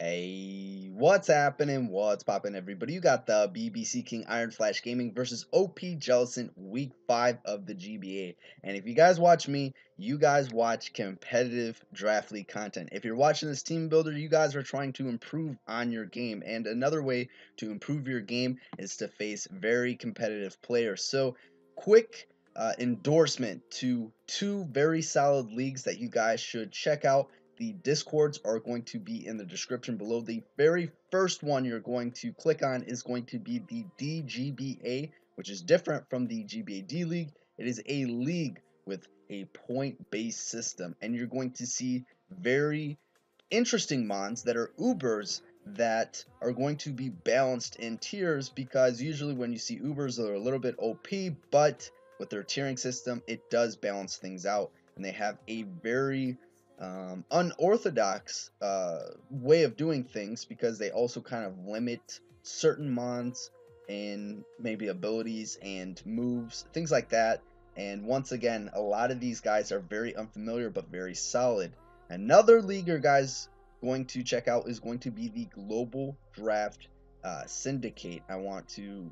Hey, what's happening? What's poppin', everybody? You got the BBC King Iron Flash Gaming versus OP Jellison Week 5 of the GBA. And if you guys watch me, you guys watch competitive draft league content. If you're watching this team builder, you guys are trying to improve on your game. And another way to improve your game is to face very competitive players. So, quick endorsement to two very solid leagues that you guys should check out. The discords are going to be in the description below. The very first one you're going to click on is going to be the DGBA, which is different from the GBA D League. It is a league with a point-based system, and you're going to see very interesting mons that are Ubers that are going to be balanced in tiers, because usually when you see Ubers, they're a little bit OP, but with their tiering system, it does balance things out, and they have a very unorthodox way of doing things, because they also kind of limit certain mons and maybe abilities and moves, things like that. And once again, a lot of these guys are very unfamiliar but very solid. Another league you guys going to check out is going to be the Global Draft Syndicate. I want to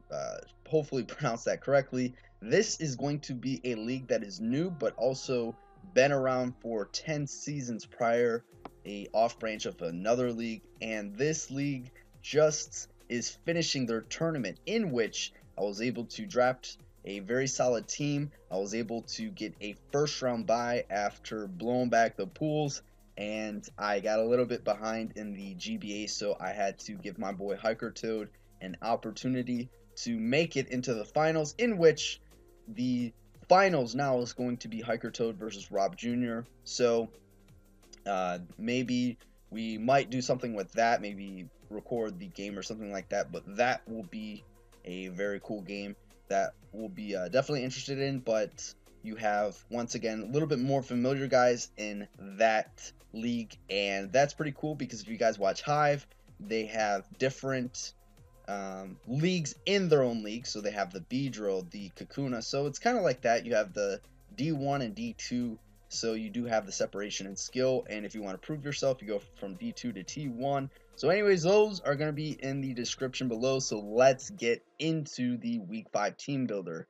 hopefully pronounce that correctly. This is going to be a league that is new, but also been around for 10 seasons prior, a off branch of another league, and this league just is finishing their tournament, in which I was able to draft a very solid team. I was able to get a first round bye after blowing back the pools, and I got a little bit behind in the GBA, so I had to give my boy Hiker Toad an opportunity to make it into the finals, in which the finals now is going to be Hiker Toad versus Rob Jr. So maybe we might do something with that, maybe record the game or something like that, but that will be a very cool game that we'll be definitely interested in. But you have, once again, a little bit more familiar guys in that league, and that's pretty cool, because if you guys watch Hive, they have different leagues in their own league. So they have the Beedrill, the Kakuna, so it's kind of like that. You have the D1 and D2, so you do have the separation in skill, and if you want to prove yourself, you go from D2 to T1. So anyways, those are going to be in the description below. So let's get into the week 5 team builder.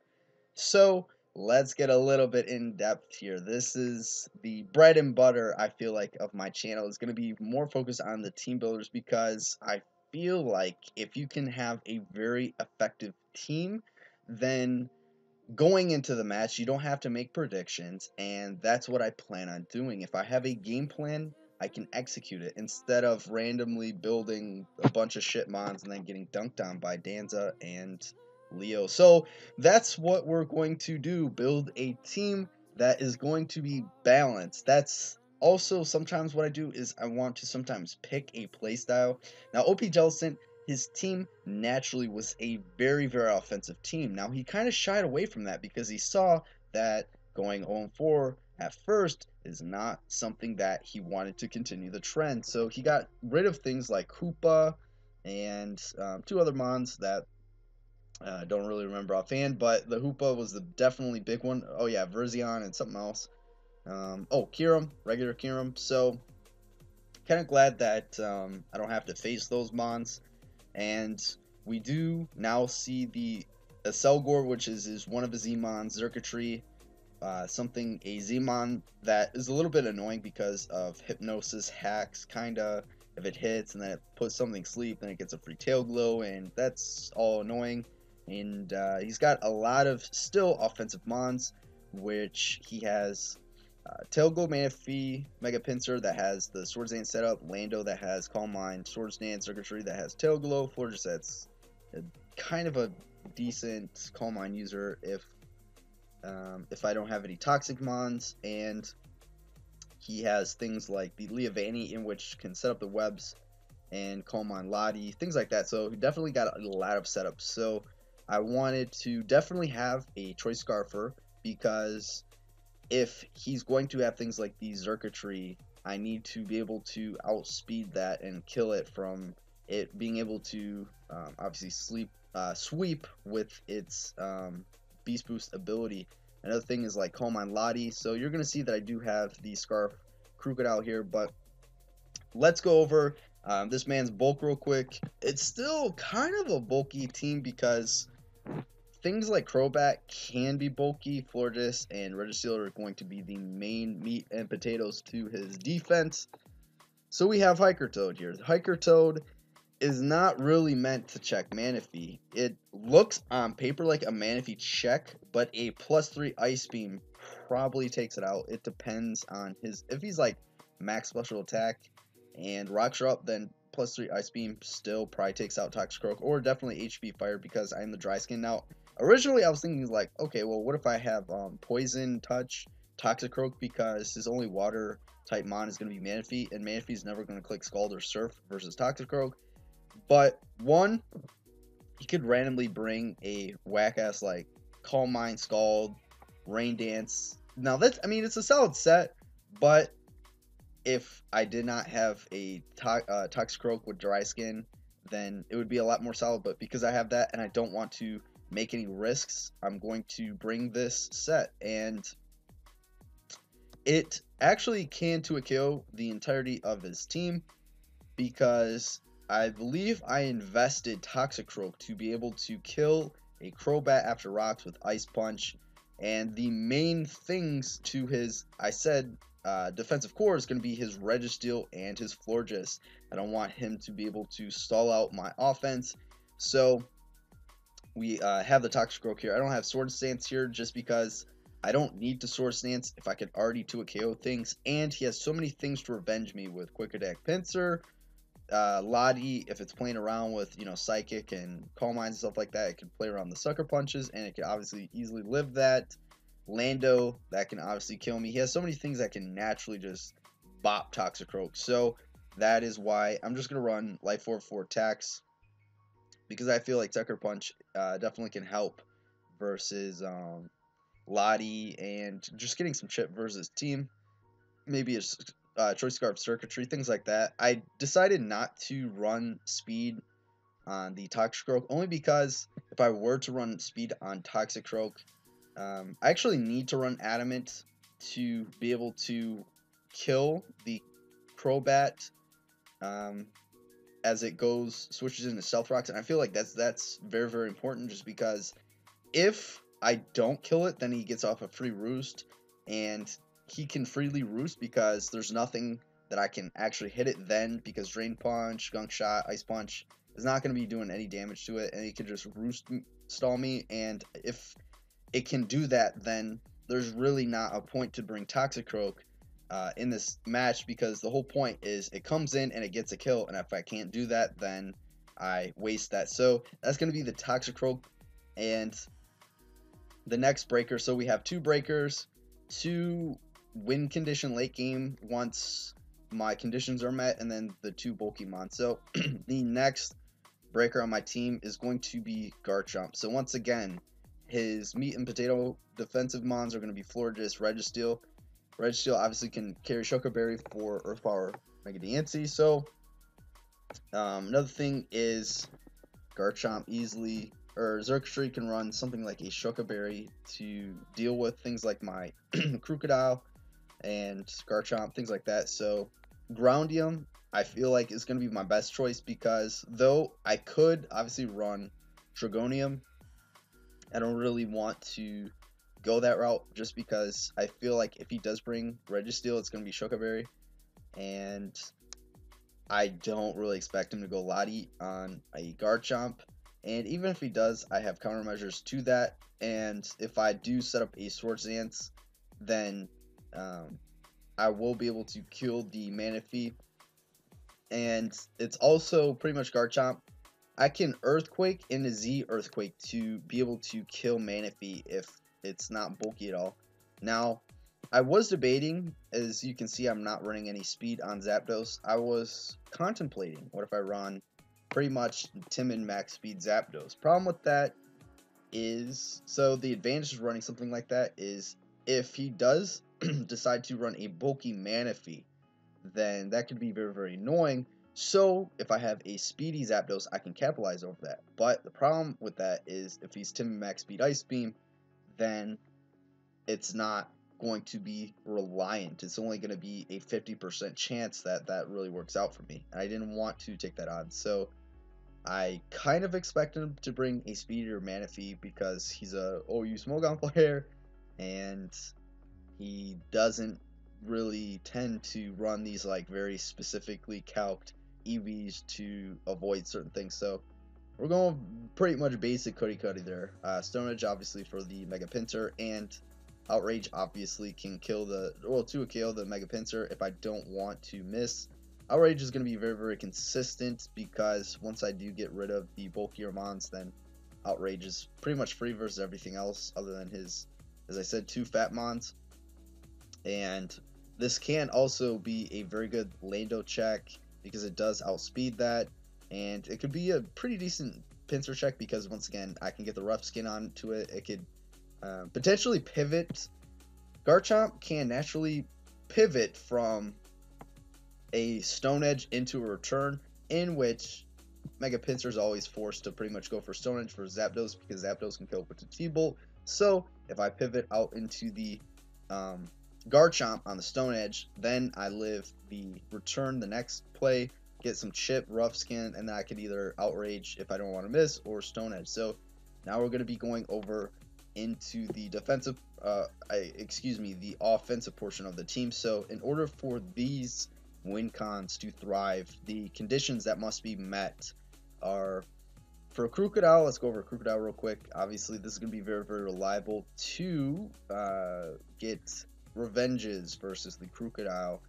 So let's get a little bit in depth here. This is the bread and butter, I feel like, of my channel. Is going to be more focused on the team builders, because I feel like if you can have a very effective team, then going into the match, you don't have to make predictions, and that's what I plan on doing. If I have a game plan, I can execute it, instead of randomly building a bunch of shit mons and then getting dunked on by Danza and Leo. So that's what we're going to do, build a team that is going to be balanced. That's also sometimes what I do, is I want to sometimes pick a playstyle. Now, OP Jellison, his team naturally was a very, very offensive team. Now, he kind of shied away from that, because he saw that going 0-4 at first is not something that he wanted to continue the trend. So he got rid of things like Hoopa and two other mons that don't really remember offhand, but the Hoopa was the definitely big one. Oh yeah, Verzion and something else. Oh, Kiram, regular Kiram. So kind of glad that I don't have to face those mons. And we do now see the Selgor, which is one of his Z-mons, Circuitry, a Z-mon that is a little bit annoying because of hypnosis hacks, kinda. If it hits and then it puts something sleep, then it gets a free tail glow, and that's all annoying. And he's got a lot of still offensive mons, which he has Tailglow, Manaphy, Mega Pinsir that has the Swords Dance setup, Lando that has Calm Mind, Swords Dance, Circuitry that has Tailglow, Florges that's kind of a decent Calm Mind user if I don't have any Toxic Mons, and he has things like the Leavanny, in which can set up the webs, and Calm Mind Lottie, things like that. So he definitely got a lot of setups. So I wanted to definitely have a Choice Scarfer, because if he's going to have things like the Circuitry, I need to be able to outspeed that and kill it from it being able to obviously sweep with its Beast Boost ability. Another thing is like Calm Mind Lottie. So you're going to see that I do have the Scarf Crocodile here, but let's go over This man's bulk real quick. It's still kind of a bulky team because things like Crobat can be bulky. Florges and Registeel are going to be the main meat and potatoes to his defense. So we have Hiker Toad here. Hiker Toad is not really meant to check Manaphy. It looks on paper like a Manaphy check, but a +3 Ice Beam probably takes it out. It depends on his, if he's like max special attack and rocks are up, then +3 Ice Beam still probably takes out Toxicroak, or definitely HP Fire because I'm the dry skin. Now, originally I was thinking like, okay, well, what if I have Poison Touch Toxicroak because his only water type mon is going to be Manaphy, and Manaphy is never going to click Scald or Surf versus Toxicroak. But one, he could randomly bring a whack ass like Calm Mind, Scald, Rain Dance. Now that's, I mean, it's a solid set, but if I did not have a Toxicroak with Dry Skin, then it would be a lot more solid. But because I have that and I don't want to make any risks, I'm going to bring this set, and it actually can to a KO the entirety of his team because I believe I invested Toxicroak to be able to kill a Crobat after rocks with Ice Punch, and the main things to his, I said, defensive core is going to be his Registeel and his Florges. I don't want him to be able to stall out my offense, so we have the Toxicroak here. I don't have Sword Stance here just because I don't need to Sword Stance if I could already 2 KO things, and he has so many things to revenge me with Quick Attack Pinsir, Lottie, if it's playing around with, you know, Psychic and Calm Minds and stuff like that, it can play around the Sucker Punches, and it can obviously easily live that. Lando, that can obviously kill me. He has so many things that can naturally just bop Toxicroak. So that is why I'm just going to run Life Orb for attacks, because I feel like Sucker Punch definitely can help versus Lottie, and just getting some chip versus team. Maybe a Choice Scarf Circuitry, things like that. I decided not to run speed on the Toxicroak only because if I were to run speed on Toxicroak, I actually need to run Adamant to be able to kill the Crobat as it switches into Stealth Rocks, and I feel like that's very, very important just because if I don't kill it, then he gets off a free roost, and he can freely roost because there's nothing that I can actually hit it then, because Drain Punch, Gunk Shot, Ice Punch is not going to be doing any damage to it, and it can just roost stall me, and if it can do that, then there's really not a point to bring Toxicroak in this match, because the whole point is it comes in and it gets a kill, and if I can't do that, then I waste that. So that's going to be the Toxicroak and the next breaker. So we have 2 breakers, 2 win condition late game once my conditions are met, and then the 2 bulky mons. So the next breaker on my team is going to be Garchomp. So once again, his meat and potato defensive mons are going to be Florges, Registeel. Registeel obviously can carry Choco Berry for Earth Power Mega Diancie. So another thing is Garchomp easily, or Xurkitree can run something like a Choco Berry to deal with things like my Crocodile and Garchomp, things like that. So Groundium, I feel like, is going to be my best choice because though I could obviously run Dragonium, I don't really want to go that route just because I feel like if he does bring Registeel, it's going to be Choco Berry, and I don't really expect him to go Lottie on a Garchomp. And even if he does, I have countermeasures to that. And if I do set up a Sword Dance, then I will be able to kill the Manaphy. And it's also pretty much Garchomp. I can Earthquake into Z Earthquake to be able to kill Manaphy if it's not bulky at all. Now, I was debating, as you can see, I'm not running any speed on Zapdos. I was contemplating, what if I run pretty much Timid max speed Zapdos? Problem with that is, so the advantage of running something like that is if he does decide to run a bulky Manaphy, then that could be very, very annoying. So if I have a speedy Zapdos, I can capitalize over that. But the problem with that is if he's Timid max speed Ice Beam, then it's not going to be reliant. It's only going to be a 50% chance that that really works out for me. And I didn't want to take that on. So I kind of expected him to bring a speedier Manaphy because he's a OU Smogon player, and he doesn't really tend to run these like very specifically calced EVs to avoid certain things. So we're going pretty much basic cookie there. Stone Edge obviously for the Mega Pincer, and Outrage obviously can kill the, well, to kill the Mega Pincer if I don't want to miss. Outrage is going to be very, very consistent because once I do get rid of the bulkier mons, then Outrage is pretty much free versus everything else other than his, as I said, 2 fat mons. And this can also be a very good Lando check because it does outspeed that, and it could be a pretty decent pincer check because once again I can get the rough skin onto it. It could potentially pivot. Garchomp can naturally pivot from a Stone Edge into a return, in which Mega Pincer is always forced to pretty much go for Stone Edge for Zapdos because Zapdos can kill with the T-Bolt. So if I pivot out into the Garchomp on the Stone Edge, then I live the return the next play, get some chip, rough skin, and then I could either Outrage if I don't want to miss or Stone Edge. So now we're going to be going over into the defensive, the offensive portion of the team. So in order for these win cons to thrive, the conditions that must be met are, for Crocodile, let's go over Crocodile real quick. Obviously, this is going to be very, very reliable to get revenges versus the Crocodile.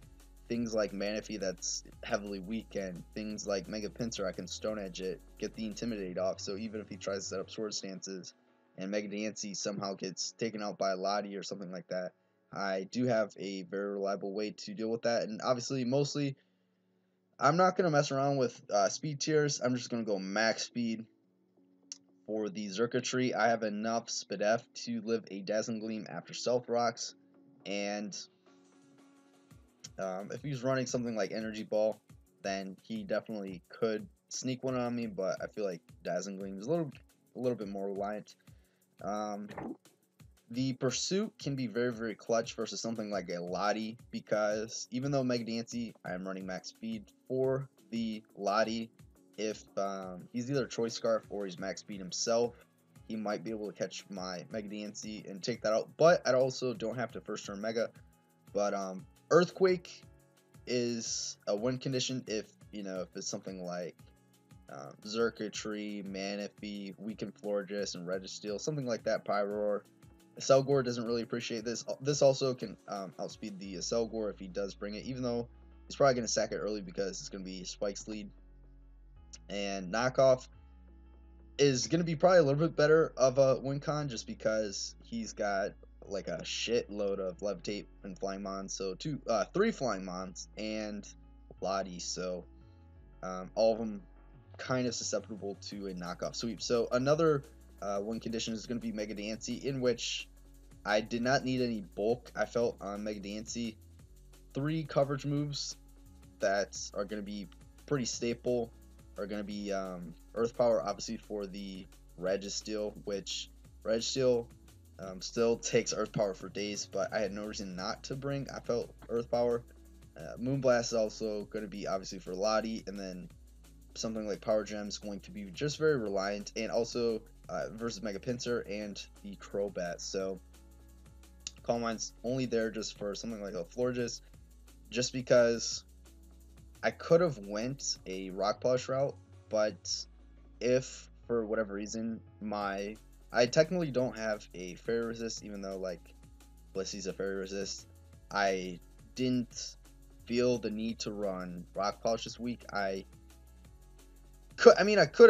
Things like Manaphy that's heavily weakened, things like Mega Pincer, I can Stone Edge it, get the Intimidate off, so even if he tries to set up sword stances and Mega Dancy somehow gets taken out by a Lottie or something like that, I do have a very reliable way to deal with that. And obviously, mostly, I'm not going to mess around with speed tiers. I'm just going to go max speed. For the Circuitry, I have enough Spadef to live a Dazzling Gleam after Stealth Rocks, and if he's running something like Energy Ball, then he definitely could sneak one on me, but I feel like Dazzling Gleam is a little bit more reliant. The Pursuit can be very, very clutch versus something like a Lottie, because even though Mega Dancy, I am running max speed for the Lottie, if he's either Choice Scarf or he's max speed himself, he might be able to catch my Mega Dancy and take that out. But I also don't have to first turn Mega. But Earthquake is a win condition if, you know, if it's something like Circuitry, Manaphy, Weaken Florges, and Registeel, something like that, Pyroar. Selgor doesn't really appreciate this. This also can outspeed the Selgor if he does bring it, even though he's probably going to sack it early because it's going to be Spike's lead. And Knockoff is going to be probably a little bit better of a win con just because he's got like a shitload of Levitate and Flying Mons, so 3 Flying Mons and Lottie, so all of them kind of susceptible to a knockoff sweep. So another win condition is going to be Mega Dancy, in which I did not need any bulk. I felt on Mega Dancy 3 coverage moves that are going to be pretty staple are going to be Earth Power, obviously, for the Registeel, which Registeel still takes Earth Power for days, but I had no reason not to bring, I felt, Earth Power. Moonblast is also going to be, obviously, for Lottie, and then something like Power Gem is going to be just very reliant, and also versus Mega Pincer and the Crobat. So Calm Mind's only there just for something like a Florges, just because I could have went a Rock Polish route, but if for whatever reason I technically don't have a Fairy Resist, even though like Blissey's a Fairy Resist, I didn't feel the need to run Rock Polish this week. I could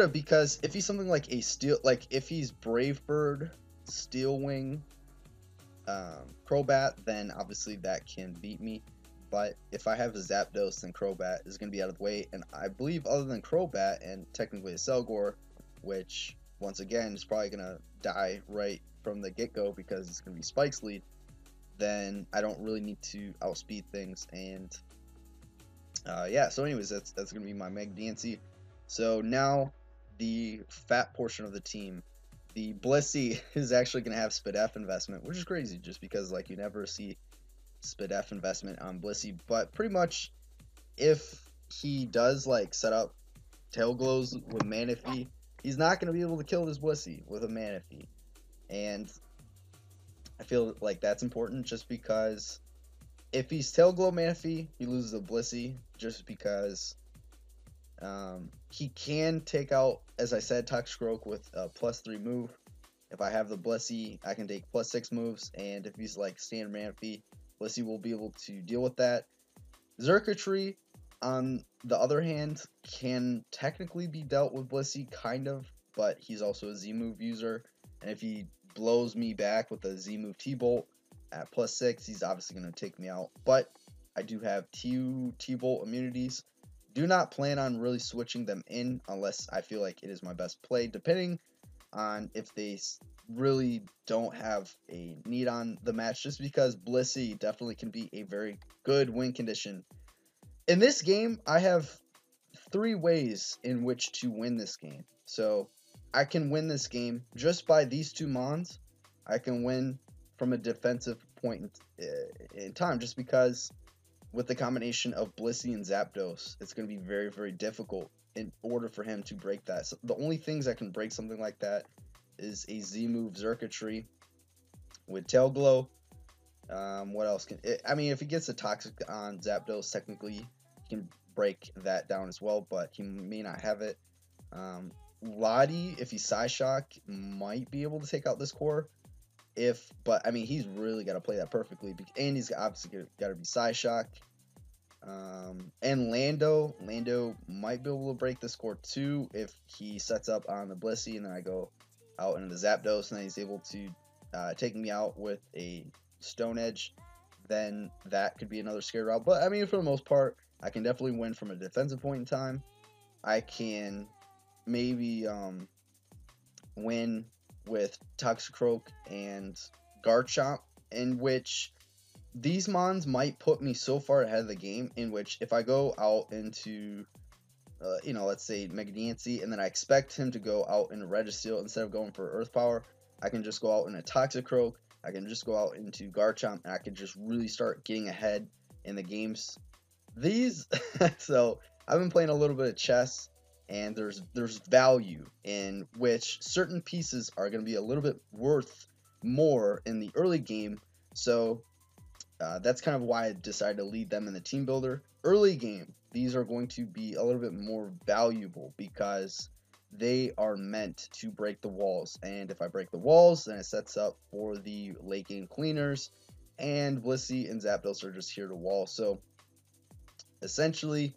have, because if he's something like a Steel, like if he's Brave Bird, Steel Wing, Crobat, then obviously that can beat me. But if I have a Zapdos, then Crobat is going to be out of the way. And I believe other than Crobat and technically a Selgor, which once again is probably going to die right from the get-go because it's going to be Spike's lead, then I don't really need to outspeed things. And yeah, so anyways, that's going to be my Mega Dancy. So now the fat portion of the team, the Blissey is actually going to have SpDef investment, which is crazy just because like you never see SpDef investment on Blissey. But pretty much if he does like set up tail glows with Manaphy, he's not going to be able to kill this Blissey with a Manaphy. And I feel like that's important just because if he's tail glow Manaphy, he loses a Blissey just because he can take out, as I said, Toxicroak with a +3 move. If I have the Blissey, I can take +6 moves, and if he's like standard Manaphy, Blissey will be able to deal with that. Xurkitree, on the other hand, can technically be dealt with Blissey, kind of, but he's also a Z-move user, and if he blows me back with a Z-move T-Bolt at +6, he's obviously going to take me out, but I do have two T-Bolt immunities. Do not plan on really switching them in unless I feel like it is my best play, depending on if they really don't have a need on the match, just because Blissey definitely can be a very good win condition. In this game, I have 3 ways in which to win this game. So I can win this game just by these 2 mons. I can win from a defensive point in time, just because with the combination of Blissey and Zapdos, it's going to be very, very difficult in order for him to break that. So the only things that can break something like that is a Z-move Xurkitree with Tail Glow. What else can I mean, if he gets a Toxic on Zapdos, technically he can break that down as well, but he may not have it. Lottie, if he's Psyshock, might be able to take out this core. But I mean, he's really got to play that perfectly, and he's obviously got to be Psyshock. And Lando might be able to break this core too if he sets up on the Blissey, and then I go out into the Zapdos, and then he's able to take me out with a Stone Edge. Then that could be another scare route. But I mean, for the most part, I can definitely win from a defensive point in time. I can maybe win with Toxicroak and Garchomp, in which these mons might put me so far ahead of the game, in which if I go out into let's say Mega Diancie, and then I expect him to go out into Registeel instead of going for Earth Power, I can just go out in a Toxicroak, I can just go out into Garchomp, and I can just really start getting ahead in the games. So I've been playing a little bit of chess, and there's value in which certain pieces are going to be a little bit worth more in the early game. So that's kind of why I decided to lead them in the team builder. Early game, these are going to be a little bit more valuable because they are meant to break the walls. And if I break the walls, then it sets up for the late game cleaners. And Blissey and Zapdos are just here to wall. So essentially,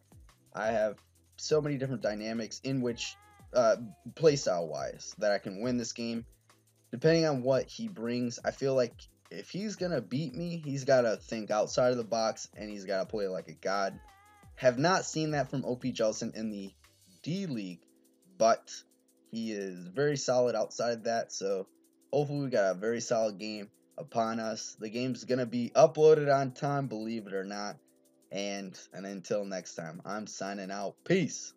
I have so many different dynamics in which, playstyle wise, that I can win this game. Depending on what he brings, I feel like if he's going to beat me, he's got to think outside of the box, and he's got to play like a god. Have not seen that from OP Jellicent in the D League, but he is very solid outside that, so hopefully we got a very solid game upon us. The game's going to be uploaded on time, believe it or not, and until next time, I'm signing out. Peace.